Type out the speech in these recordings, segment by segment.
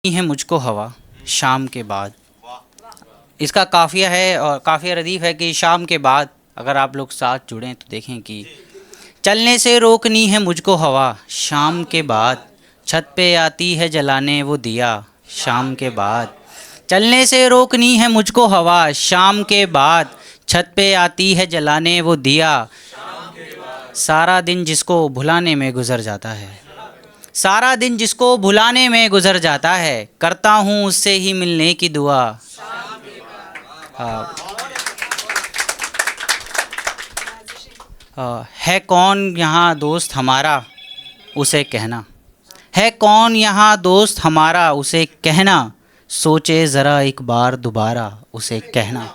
है मुझको हवा शाम के बाद। इसका काफ़िया है और काफ़िया रदीफ़ है कि शाम के बाद अगर आप लोग साथ जुड़ें तो देखें कि चलने से रोकनी है मुझको हवा शाम के बाद, छत पे आती है जलाने वो दिया शाम के बाद। चलने से रोकनी है मुझको हवा शाम के बाद, छत पे आती है जलाने वो दिया। सारा दिन जिसको भुलाने में गुजर जाता है, सारा दिन जिसको भुलाने में गुजर जाता है, करता हूँ उससे ही मिलने की दुआ। है कौन यहाँ दोस्त हमारा उसे कहना, है कौन यहाँ दोस्त हमारा उसे कहना, सोचे ज़रा एक बार दोबारा उसे कहना।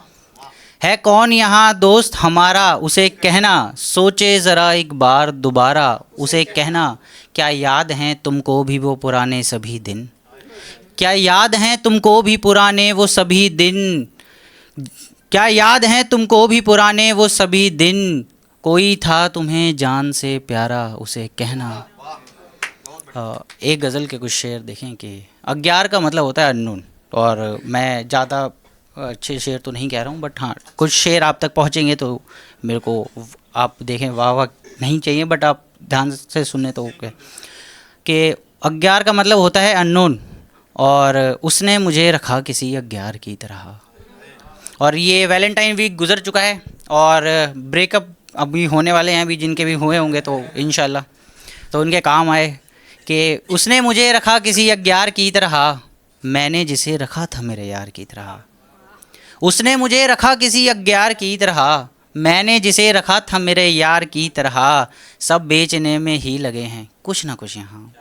है कौन यहाँ दोस्त हमारा उसे कहना, सोचे ज़रा एक बार दोबारा उसे कहना। क्या याद हैं तुमको भी वो पुराने सभी दिन, क्या याद हैं तुमको भी पुराने वो सभी दिन, क्या याद हैं तुमको भी पुराने वो सभी दिन, कोई था तुम्हें जान से प्यारा उसे कहना। एक गज़ल के कुछ शेर देखें कि अज्ञार का मतलब होता है अननोन, और मैं ज़्यादा अच्छे शेर तो नहीं कह रहा हूँ, बट हाँ कुछ शेर आप तक पहुँचेंगे तो मेरे को आप देखें वाह वाह नहीं चाहिए, बट आप ध्यान से सुने तो ओके। कि अज्ञार का मतलब होता है अननोन, और उसने मुझे रखा किसी अज्ञार की तरह। और ये वैलेंटाइन वीक गुज़र चुका है और ब्रेकअप अभी होने वाले हैं, अभी जिनके भी हुए होंगे तो इंशाल्लाह तो उनके काम आए कि उसने मुझे रखा किसी अज्ञार की तरह, मैंने जिसे रखा था मेरे यार की तरह। उसने मुझे रखा किसी अज्ञार की तरह, मैंने जिसे रखा था मेरे यार की तरह। सब बेचने में ही लगे हैं कुछ ना कुछ यहाँ,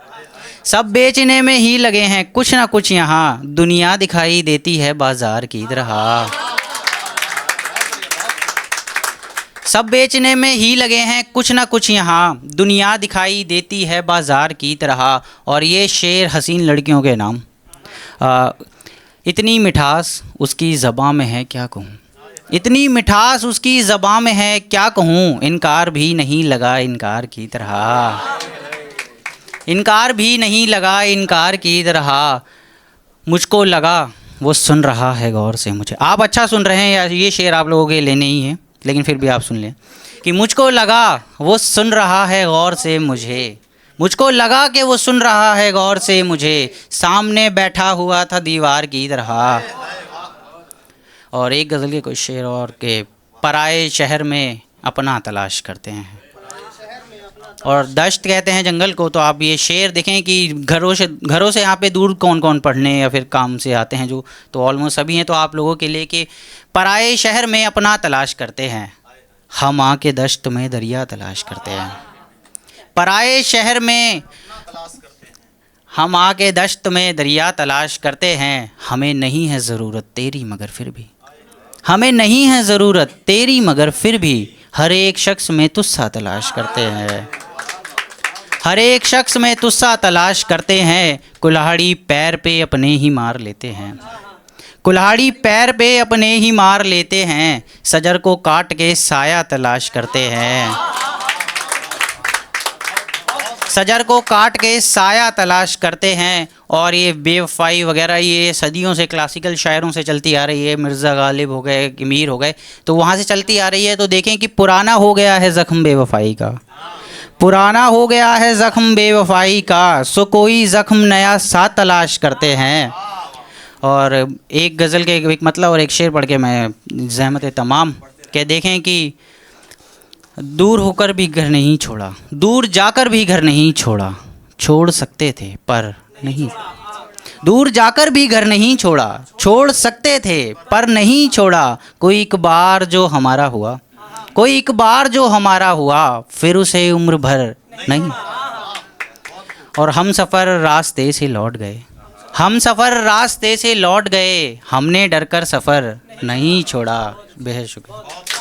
सब बेचने में ही लगे हैं कुछ ना कुछ यहाँ, दुनिया दिखाई देती है बाजार की तरह। सब बेचने में ही लगे हैं कुछ ना कुछ यहाँ, दुनिया दिखाई देती है बाजार की तरह। और ये शेर हसीन लड़कियों के नाम। इतनी मिठास उसकी ज़बां में है क्या कहूँ, इतनी मिठास उसकी ज़बां में है क्या कहूँ, इनकार भी नहीं लगा इनकार की तरह, इनकार भी नहीं लगा इनकार की तरह। मुझको लगा वो सुन रहा है गौर से मुझे। आप अच्छा सुन रहे हैं या ये शेर आप लोगों के लेने ही है, लेकिन फिर भी आप सुन लें कि मुझको लगा वो सुन रहा है गौर से मुझे, मुझको लगा कि वो सुन रहा है गौर से मुझे, सामने बैठा हुआ था दीवार की तरह। और एक गज़ल के कुछ शेर और के पराए शहर में अपना तलाश करते हैं, और दश्त कहते हैं जंगल को। तो आप ये शेर देखें कि घरों से यहाँ पे दूर कौन कौन पढ़ने या फिर काम से आते हैं जो, तो ऑलमोस्ट सभी हैं। तो आप लोगों के लिए कि पराए शहर में अपना तलाश करते हैं, हम आके दश्त में दरिया तलाश करते हैं। पराए शहर में हम आके दश्त में दरिया तलाश करते हैं, हमें नहीं है ज़रूरत तेरी मगर फिर भी, हमें नहीं है ज़रूरत तेरी मगर फिर भी, हर एक शख्स में तुस्सा तलाश करते हैं, हर एक शख्स में तुस्सा तलाश करते हैं। कुल्हाड़ी पैर पे अपने ही मार लेते हैं, कुल्हाड़ी पैर पे अपने ही मार लेते हैं, सजर को काट के साया तलाश करते हैं, सजर को काट के साया तलाश करते हैं। और ये बेवफाई वगैरह ये सदियों से क्लासिकल शायरों से चलती आ रही है, मिर्ज़ा गालिब हो गए, मीर हो गए, तो वहाँ से चलती आ रही है। तो देखें कि पुराना हो गया है ज़ख्म बेवफाई का, पुराना हो गया है ज़ख्म बेवफाई का, सो कोई ज़ख्म नया सा तलाश करते हैं। और एक गज़ल के एक मतलब और एक शेर पढ़ के मैं ज़हमत तमाम के देखें कि दूर होकर भी घर नहीं छोड़ा, दूर जाकर भी घर नहीं छोड़ा, छोड़ सकते थे पर नहीं, दूर जाकर भी घर नहीं छोड़ा, छोड़ सकते थे पर नहीं छोड़ा, कोई एक बार जो हमारा हुआ, कोई एक बार जो हमारा हुआ, फिर उसे उम्र भर नहीं। और हम सफ़र रास्ते से लौट गए, हम सफ़र रास्ते से लौट गए, हमने डर कर सफ़र नहीं छोड़ा। बेहद शुक्रिया।